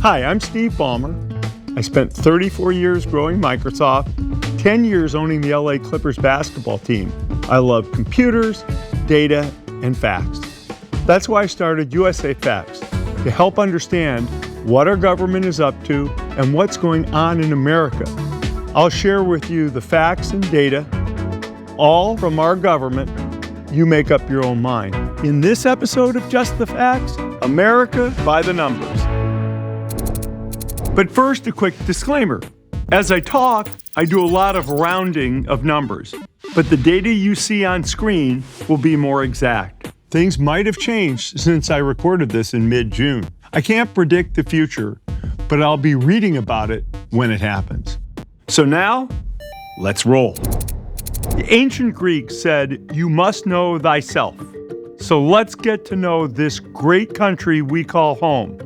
Hi, I'm Steve Ballmer. I spent 34 years growing Microsoft, 10 years owning the LA Clippers basketball team. I love computers, data, and facts. That's why I started USA Facts, to help understand what our government is up to and what's going on in America. I'll share with you the facts and data, all from our government. You make up your own mind. In this episode of Just the Facts, America by the numbers. But first, a quick disclaimer. As I talk, I do a lot of rounding of numbers, but the data you see on screen will be more exact. Things might have changed since I recorded this in mid-June. I can't predict the future, but I'll be reading about it when it happens. So now, let's roll. The ancient Greeks said, "You must know thyself." So let's get to know this great country we call home.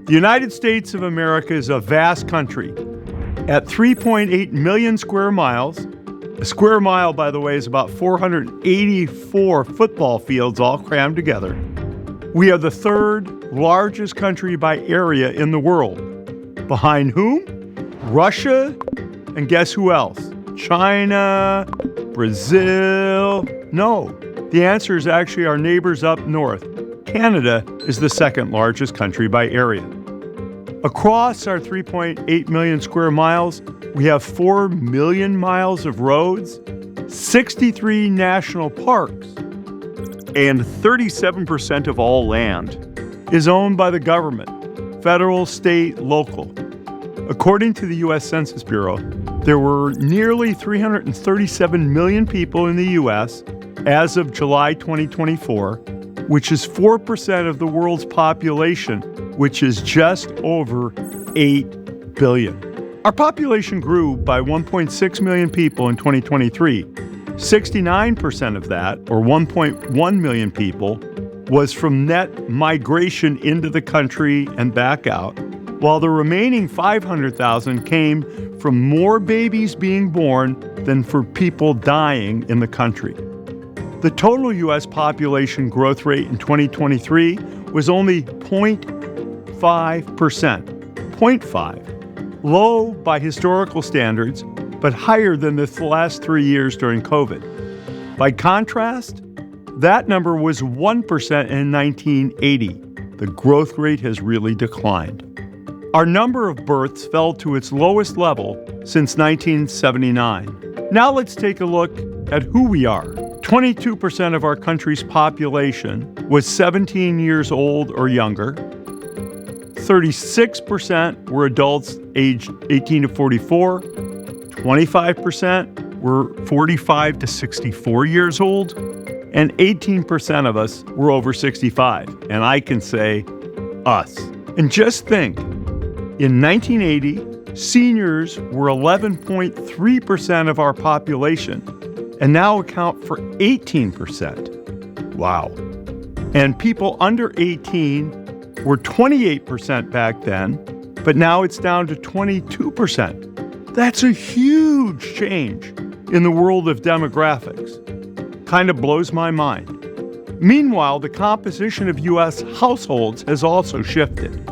The United States of America is a vast country. At 3.8 million square miles, a square mile, by the way, is about 484 football fields all crammed together. We are the third largest country by area in the world. Behind whom? Russia, and guess who else? China, Brazil. No, the answer is actually our neighbors up north. Canada is the second largest country by area. Across our 3.8 million square miles, we have 4 million miles of roads, 63 national parks, and 37% of all land is owned by the government, federal, state, local. According to the U.S. Census Bureau, there were nearly 337 million people in the U.S. as of July 2024, which is 4% of the world's population, which is just over 8 billion. Our population grew by 1.6 million people in 2023. 69% of that, or 1.1 million people, was from net migration into the country and back out, while the remaining 500,000 came from more babies being born than for people dying in the country. The total U.S. population growth rate in 2023 was only 0.5%. 0.5. Low by historical standards, but higher than the last 3 years during COVID. By contrast, that number was 1% in 1980. The growth rate has really declined. Our number of births fell to its lowest level since 1979. Now let's take a look at who we are. 22% of our country's population was 17 years old or younger. 36% were adults aged 18 to 44. 25% were 45 to 64 years old. And 18% of us were over 65. And I can say us. And just think, in 1980, seniors were 11.3% of our population and now account for 18%. Wow. And people under 18 were 28% back then, but now it's down to 22%. That's a huge change in the world of demographics. Kind of blows my mind. Meanwhile, the composition of U.S. households has also shifted.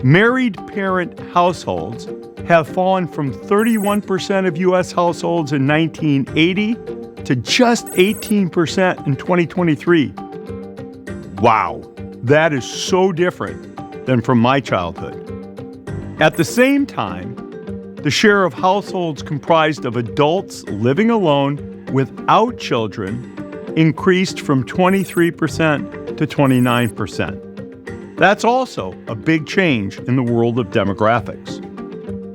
Married parent households have fallen from 31% of U.S. households in 1980 to just 18% in 2023. Wow, that is so different than from my childhood. At the same time, the share of households comprised of adults living alone without children increased from 23% to 29%. That's also a big change in the world of demographics.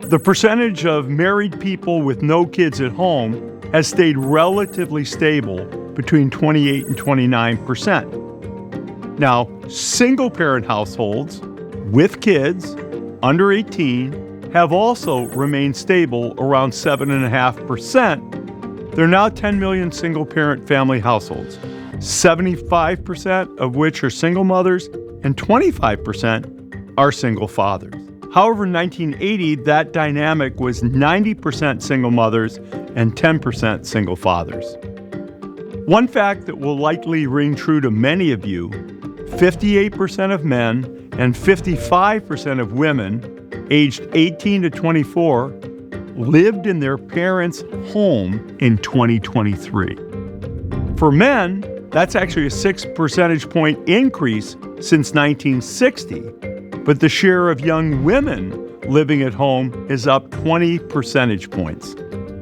The percentage of married people with no kids at home has stayed relatively stable between 28 and 29%. Now, single-parent households with kids under 18 have also remained stable around 7.5%. There are now 10 million single-parent family households, 75% of which are single mothers and 25% are single fathers. However, in 1980, that dynamic was 90% single mothers and 10% single fathers. One fact that will likely ring true to many of you, 58% of men and 55% of women aged 18 to 24 lived in their parents' home in 2023. For men, that's actually a 6 percentage point increase since 1960, but the share of young women living at home is up 20 percentage points.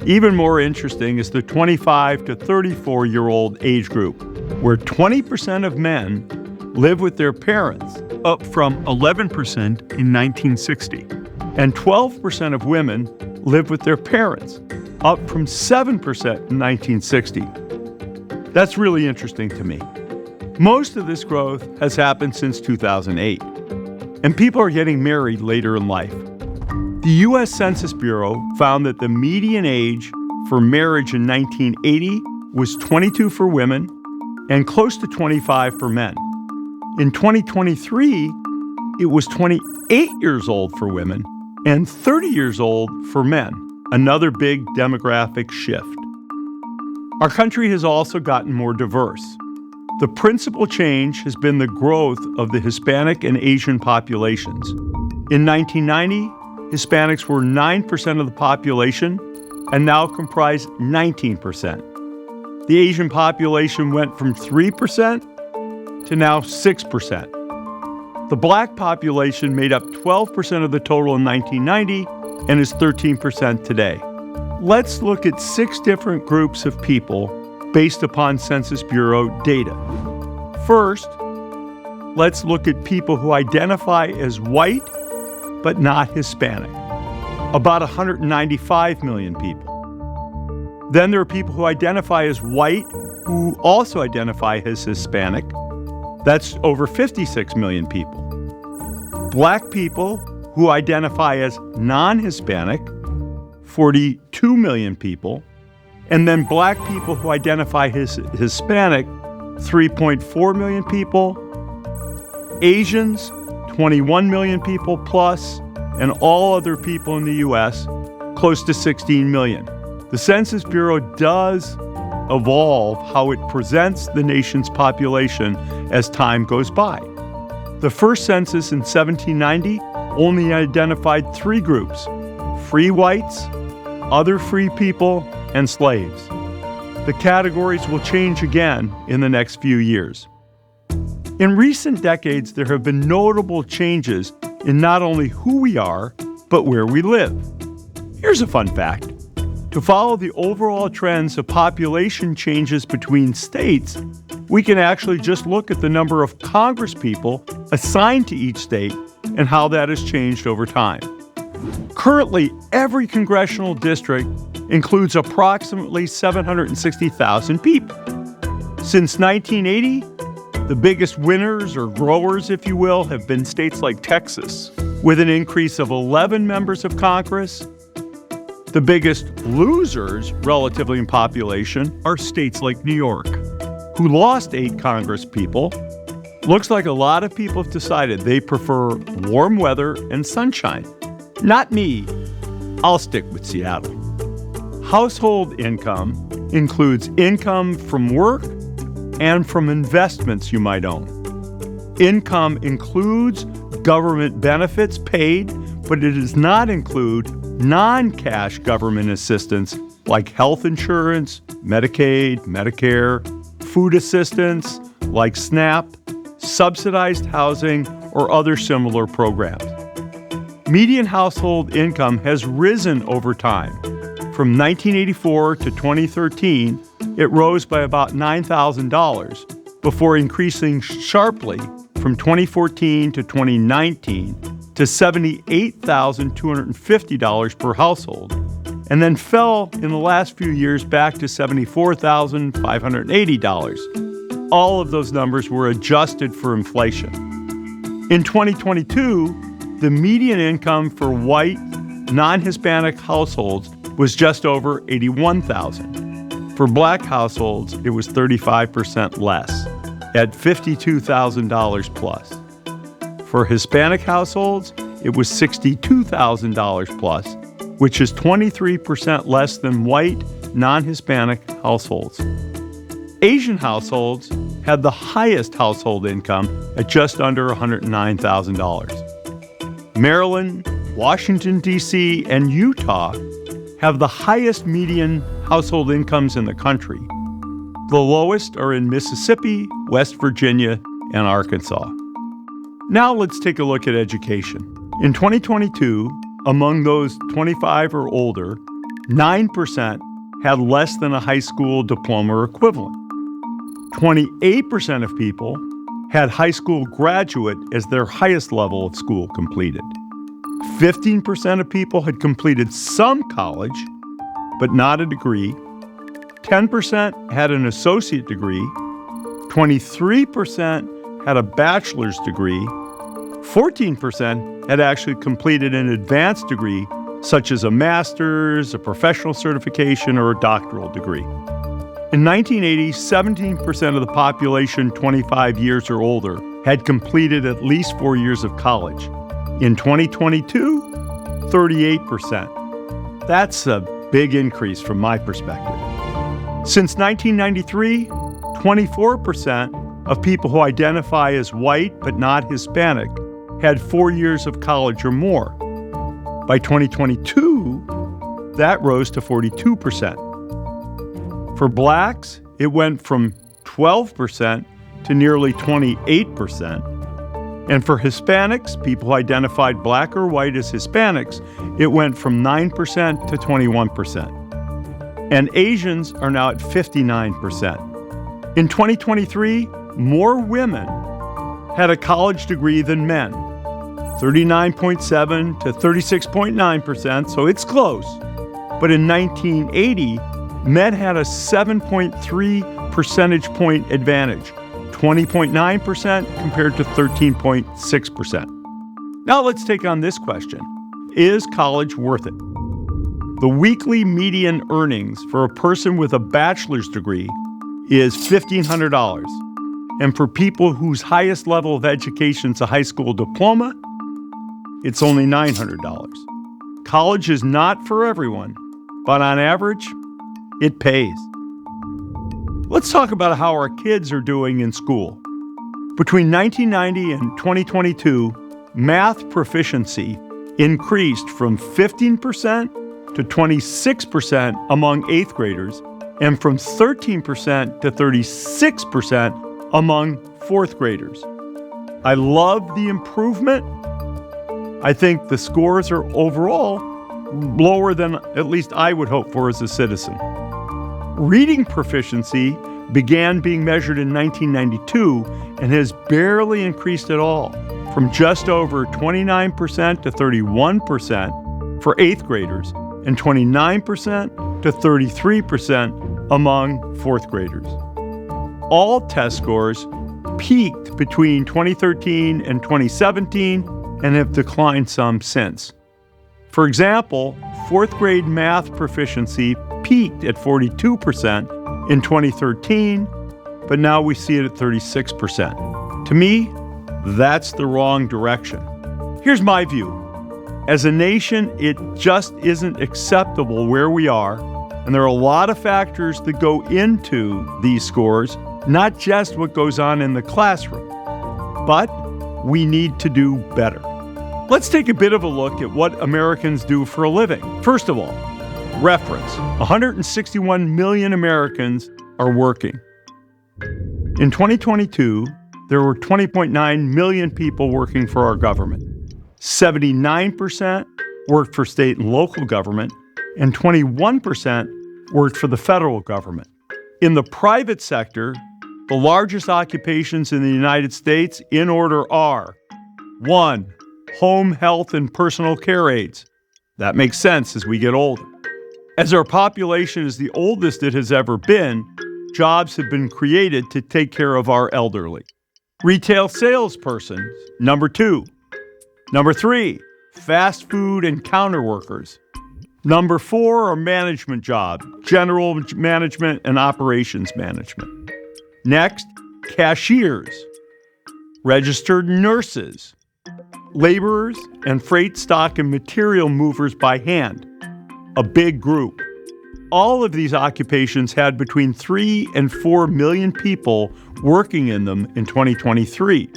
Even more interesting is the 25 to 34-year-old age group, where 20% of men live with their parents, up from 11% in 1960, and 12% of women live with their parents, up from 7% in 1960. That's really interesting to me. Most of this growth has happened since 2008, and people are getting married later in life. The U.S. Census Bureau found that the median age for marriage in 1980 was 22 for women and close to 25 for men. In 2023, it was 28 years old for women and 30 years old for men, another big demographic shift. Our country has also gotten more diverse. The principal change has been the growth of the Hispanic and Asian populations. In 1990, Hispanics were 9% of the population and now comprise 19%. The Asian population went from 3% to now 6%. The Black population made up 12% of the total in 1990 and is 13% today. Let's look at 6 different groups of people based upon Census Bureau data. First, let's look at people who identify as white but not Hispanic, about 195 million people. Then there are people who identify as white who also identify as Hispanic. That's over 56 million people. Black people who identify as non-Hispanic, 42 million people. And then Black people who identify as Hispanic, 3.4 million people. Asians, 21 million people plus, and all other people in the U.S., close to 16 million. The Census Bureau does evolve how it presents the nation's population as time goes by. The first census in 1790 only identified 3 groups: free whites, other free people, and slaves. The categories will change again in the next few years. In recent decades, there have been notable changes in not only who we are, but where we live. Here's a fun fact. To follow the overall trends of population changes between states, we can actually just look at the number of congresspeople assigned to each state and how that has changed over time. Currently, every congressional district includes approximately 760,000 people. Since 1980, the biggest winners, or growers, if you will, have been states like Texas, with an increase of 11 members of Congress. The biggest losers, relatively in population, are states like New York, who lost 8 congresspeople. Looks like a lot of people have decided they prefer warm weather and sunshine. Not me. I'll stick with Seattle. Household income includes income from work and from investments you might own. Income includes government benefits paid, but it does not include non-cash government assistance like health insurance, Medicaid, Medicare, food assistance like SNAP, subsidized housing, or other similar programs. Median household income has risen over time. From 1984 to 2013, it rose by about $9,000 before increasing sharply from 2014 to 2019 to $78,250 per household, and then fell in the last few years back to $74,580. All of those numbers were adjusted for inflation. In 2022, the median income for white, non-Hispanic households was just over $81,000. For Black households, it was 35% less, at $52,000 plus. For Hispanic households, it was $62,000 plus, which is 23% less than white, non-Hispanic households. Asian households had the highest household income at just under $109,000. Maryland, Washington, D.C., and Utah have the highest median household incomes in the country. The lowest are in Mississippi, West Virginia, and Arkansas. Now let's take a look at education. In 2022, among those 25 or older, 9% had less than a high school diploma or equivalent. 28% of people had high school graduate as their highest level of school completed. 15% of people had completed some college, but not a degree. 10% had an associate degree. 23% had a bachelor's degree. 14% had actually completed an advanced degree, such as a master's, a professional certification, or a doctoral degree. In 1980, 17% of the population 25 years or older had completed at least 4 years of college. In 2022, 38%. That's a big increase from my perspective. Since 1993, 24% of people who identify as white but not Hispanic had 4 years of college or more. By 2022, that rose to 42%. For blacks, it went from 12% to nearly 28%. And for Hispanics, people who identified black or white as Hispanics, it went from 9% to 21%. And Asians are now at 59%. In 2023, more women had a college degree than men, 39.7 to 36.9%, so it's close. But in 1980, men had a 7.3 percentage point advantage, 20.9% compared to 13.6%. Now let's take on this question. Is college worth it? The weekly median earnings for a person with a bachelor's degree is $1,500. And for people whose highest level of education is a high school diploma, it's only $900. College is not for everyone, but on average, it pays. Let's talk about how our kids are doing in school. Between 1990 and 2022, math proficiency increased from 15% to 26% among 8th graders and from 13% to 36% among 4th graders. I love the improvement. I think the scores are overall lower than at least I would hope for as a citizen. Reading proficiency began being measured in 1992 and has barely increased at all, from just over 29% to 31% for 8th graders and 29% to 33% among 4th graders. All test scores peaked between 2013 and 2017 and have declined some since. For example, 4th grade math proficiency peaked at 42% in 2013, but now we see it at 36%. To me, that's the wrong direction. Here's my view. As a nation, it just isn't acceptable where we are, and there are a lot of factors that go into these scores, not just what goes on in the classroom. But we need to do better. Let's take a bit of a look at what Americans do for a living. First of all, reference. 161 million Americans are working. In 2022, there were 20.9 million people working for our government. 79% worked for state and local government, and 21% worked for the federal government. In the private sector, the largest occupations in the United States in order are: 1, home health and personal care aides. That makes sense as we get older. As our population is the oldest it has ever been, jobs have been created to take care of our elderly. Retail salespersons, number 2. Number 3, fast food and counter workers. Number 4 are management jobs, general management and operations management. Next, cashiers, registered nurses, laborers, and freight, stock, and material movers by hand, a big group. all of these occupations had between 3 and 4 million people working in them in 2023.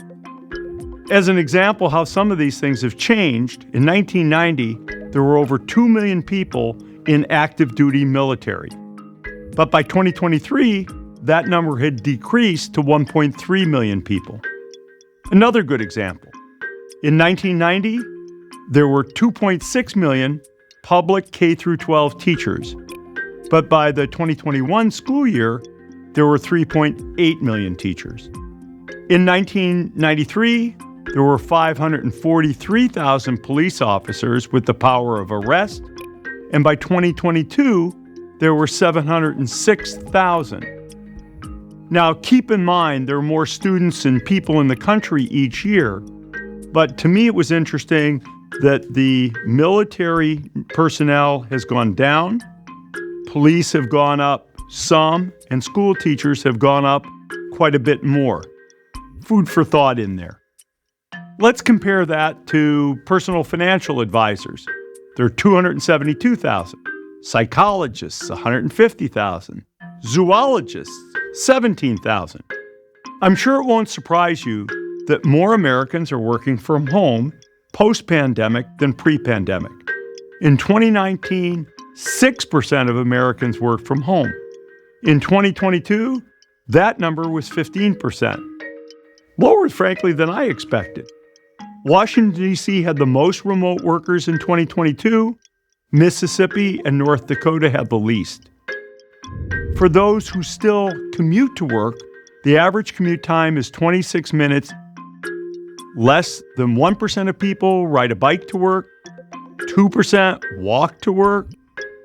As an example how some of these things have changed, in 1990, there were over 2 million people in active duty military. But by 2023, that number had decreased to 1.3 million people. Another good example. In 1990, there were 2.6 million public K-12 teachers. But by the 2021 school year, there were 3.8 million teachers. In 1993, there were 543,000 police officers with the power of arrest, and by 2022, there were 706,000. Now, keep in mind, there are more students and people in the country each year, but to me it was interesting that the military personnel has gone down, police have gone up some, and school teachers have gone up quite a bit more. Food for thought in there. Let's compare that to personal financial advisors. There are 272,000. Psychologists, 150,000. Zoologists, 17,000. I'm sure it won't surprise you that more Americans are working from home post-pandemic than pre-pandemic. In 2019, 6% of Americans worked from home. In 2022, that number was 15%. Lower, frankly, than I expected. Washington, D.C. had the most remote workers in 2022. Mississippi and North Dakota had the least. For those who still commute to work, the average commute time is 26 minutes. Less than 1% of people ride a bike to work, 2% walk to work,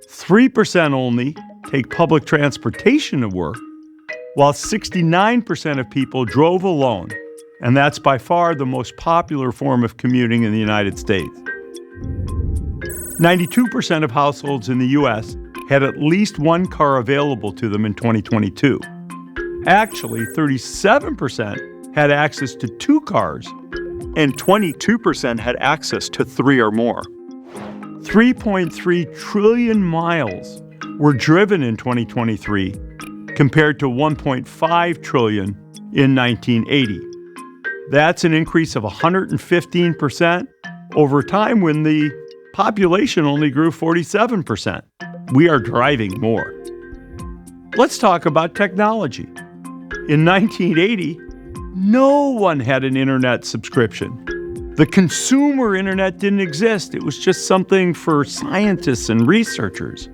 3% only take public transportation to work, while 69% of people drove alone, and that's by far the most popular form of commuting in the United States. 92% of households in the U.S. had at least one car available to them in 2022. Actually, 37% had access to 2 cars, and 22% had access to 3 or more. 3.3 trillion miles were driven in 2023, compared to 1.5 trillion in 1980. That's an increase of 115% over time when the population only grew 47%. We are driving more. Let's talk about technology. In 1980, no one had an internet subscription. The consumer internet didn't exist. It was just something for scientists and researchers.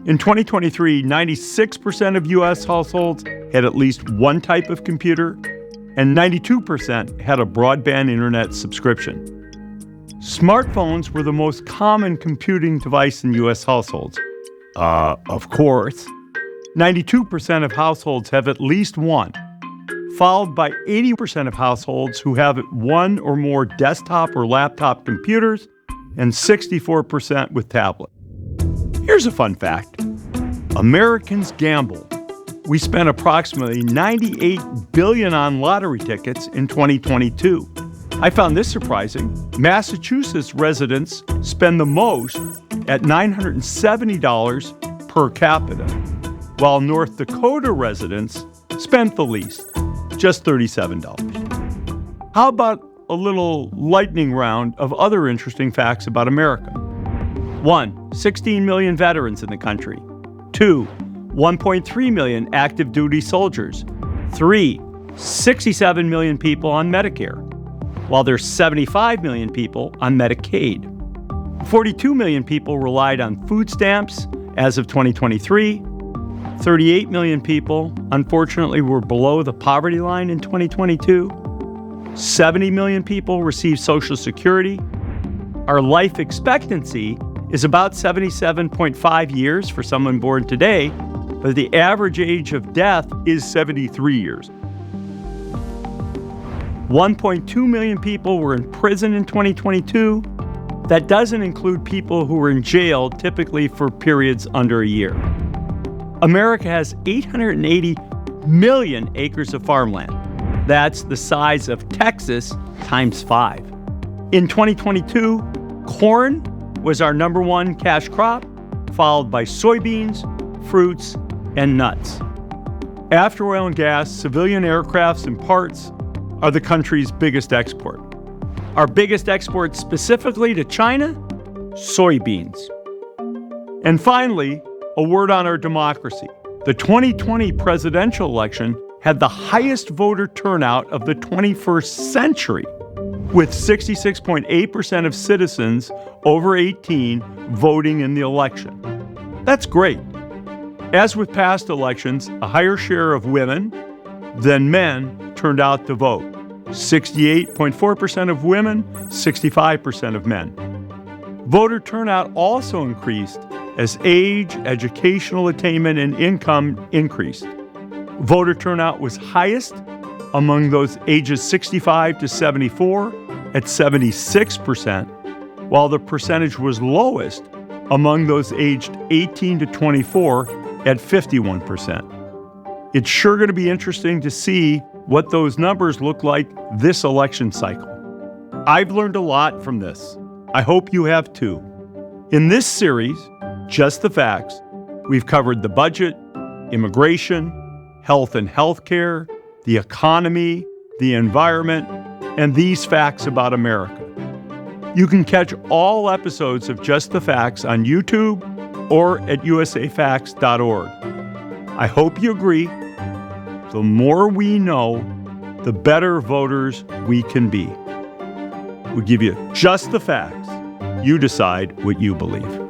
In 2023, 96% of U.S. households had at least one type of computer, and 92% had a broadband internet subscription. Smartphones were the most common computing device in U.S. households. Of course. 92% of households have at least one, followed by 80% of households who have one or more desktop or laptop computers, and 64% with tablet. Here's a fun fact. Americans gamble. We spent approximately $98 billion on lottery tickets in 2022. I found this surprising. Massachusetts residents spend the most at $970 per capita, while North Dakota residents spent the least, just $37. How about a little lightning round of other interesting facts about America? 1. 16 million veterans in the country. 2. 1.3 million active duty soldiers. 3. 67 million people on Medicare, while there's 75 million people on Medicaid. 42 million people relied on food stamps as of 2023. 38 million people, unfortunately, were below the poverty line in 2022. 70 million people received Social Security. Our life expectancy is about 77.5 years for someone born today, but the average age of death is 73 years. 1.2 million people were in prison in 2022. That doesn't include people who were in jail, typically for periods under a year. America has 880 million acres of farmland. That's the size of Texas times 5. In 2022, corn was our number one cash crop, followed by soybeans, fruits, and nuts. After oil and gas, civilian aircrafts and parts are the country's biggest export. Our biggest export specifically to China? Soybeans. And finally, a word on our democracy. The 2020 presidential election had the highest voter turnout of the 21st century, with 66.8% of citizens over 18 voting in the election. That's great. As with past elections, a higher share of women than men turned out to vote. 68.4% of women, 65% of men. Voter turnout also increased as age, educational attainment, and income increased. Voter turnout was highest among those ages 65 to 74 at 76%, while the percentage was lowest among those aged 18 to 24 at 51%. It's sure going to be interesting to see what those numbers look like this election cycle. I've learned a lot from this. I hope you have too. In this series, Just the Facts, we've covered the budget, immigration, health and healthcare, the economy, the environment, and these facts about America. You can catch all episodes of Just the Facts on YouTube or at usafacts.org. I hope you agree. The more we know, the better voters we can be. We give you just the facts. You decide what you believe.